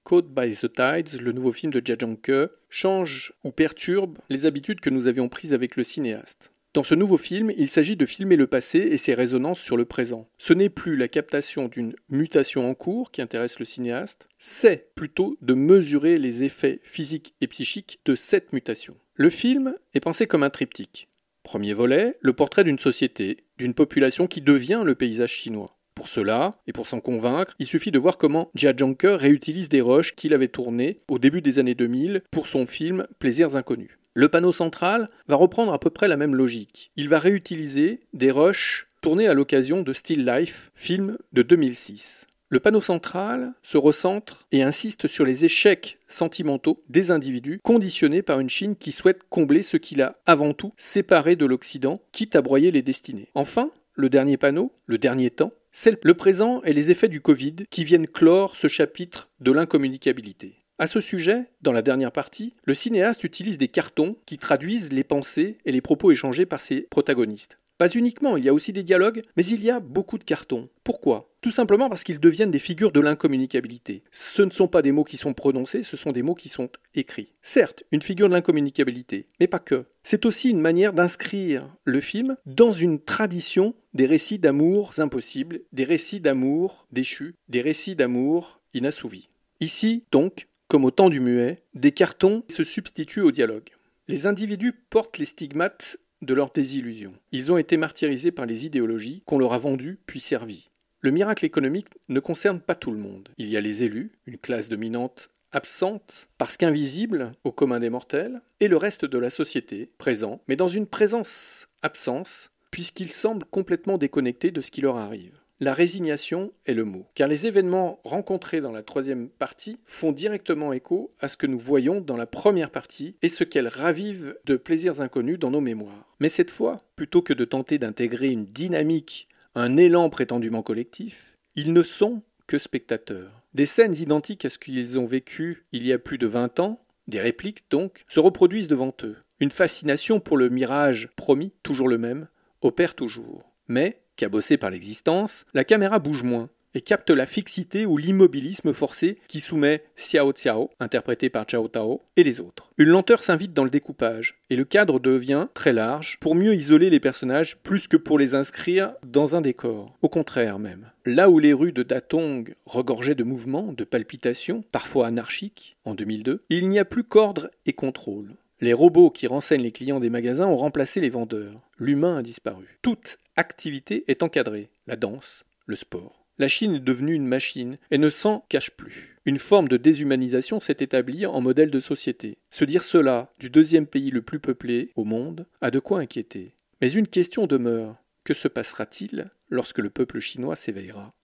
Caught by the Tides, le nouveau film de Jia Zhangke, change ou perturbe les habitudes que nous avions prises avec le cinéaste. Dans ce nouveau film, il s'agit de filmer le passé et ses résonances sur le présent. Ce n'est plus la captation d'une mutation en cours qui intéresse le cinéaste, c'est plutôt de mesurer les effets physiques et psychiques de cette mutation. Le film est pensé comme un triptyque. Premier volet, le portrait d'une société, d'une population qui devient le paysage chinois. Pour cela, et pour s'en convaincre, il suffit de voir comment Jia Zhangke réutilise des rushs qu'il avait tournés au début des années 2000 pour son film Plaisirs inconnus. Le panneau central va reprendre à peu près la même logique. Il va réutiliser des rushs tournés à l'occasion de Still Life, film de 2006. Le panneau central se recentre et insiste sur les échecs sentimentaux des individus conditionnés par une Chine qui souhaite combler ce qu'il a avant tout séparé de l'Occident, quitte à broyer les destinées. Enfin, le dernier panneau, le dernier temps, c'est le présent et les effets du Covid qui viennent clore ce chapitre de l'incommunicabilité. À ce sujet, dans la dernière partie, le cinéaste utilise des cartons qui traduisent les pensées et les propos échangés par ses protagonistes. Pas uniquement, il y a aussi des dialogues, mais il y a beaucoup de cartons. Pourquoi ? Tout simplement parce qu'ils deviennent des figures de l'incommunicabilité. Ce ne sont pas des mots qui sont prononcés, ce sont des mots qui sont écrits. Certes, une figure de l'incommunicabilité, mais pas que. C'est aussi une manière d'inscrire le film dans une tradition des récits d'amour impossibles, des récits d'amour déchus, des récits d'amour inassouvis. Ici, donc, comme au temps du muet, des cartons se substituent au dialogue. Les individus portent les stigmates de leur désillusion. Ils ont été martyrisés par les idéologies qu'on leur a vendues puis servies. Le miracle économique ne concerne pas tout le monde. Il y a les élus, une classe dominante absente parce qu'invisible au commun des mortels, et le reste de la société, présent, mais dans une présence-absence, puisqu'ils semblent complètement déconnectés de ce qui leur arrive. La résignation est le mot, car les événements rencontrés dans la troisième partie font directement écho à ce que nous voyons dans la première partie et ce qu'elles ravivent de plaisirs inconnus dans nos mémoires. Mais cette fois, plutôt que de tenter d'intégrer une dynamique, un élan prétendument collectif, ils ne sont que spectateurs. Des scènes identiques à ce qu'ils ont vécu il y a plus de 20 ans, des répliques donc, se reproduisent devant eux. Une fascination pour le mirage promis, toujours le même, opère toujours. Mais, cabossée par l'existence, la caméra bouge moins et capte la fixité ou l'immobilisme forcé qui soumet Xiao Xiao, interprété par Cao Tao, et les autres. Une lenteur s'invite dans le découpage, et le cadre devient très large pour mieux isoler les personnages plus que pour les inscrire dans un décor. Au contraire même. Là où les rues de Datong regorgeaient de mouvements, de palpitations, parfois anarchiques, en 2002, il n'y a plus qu'ordre et contrôle. Les robots qui renseignent les clients des magasins ont remplacé les vendeurs. L'humain a disparu. Toute activité est encadrée. La danse, le sport. La Chine est devenue une machine et ne s'en cache plus. Une forme de déshumanisation s'est établie en modèle de société. Se dire cela du deuxième pays le plus peuplé au monde a de quoi inquiéter. Mais une question demeure. Que se passera-t-il lorsque le peuple chinois s'éveillera ?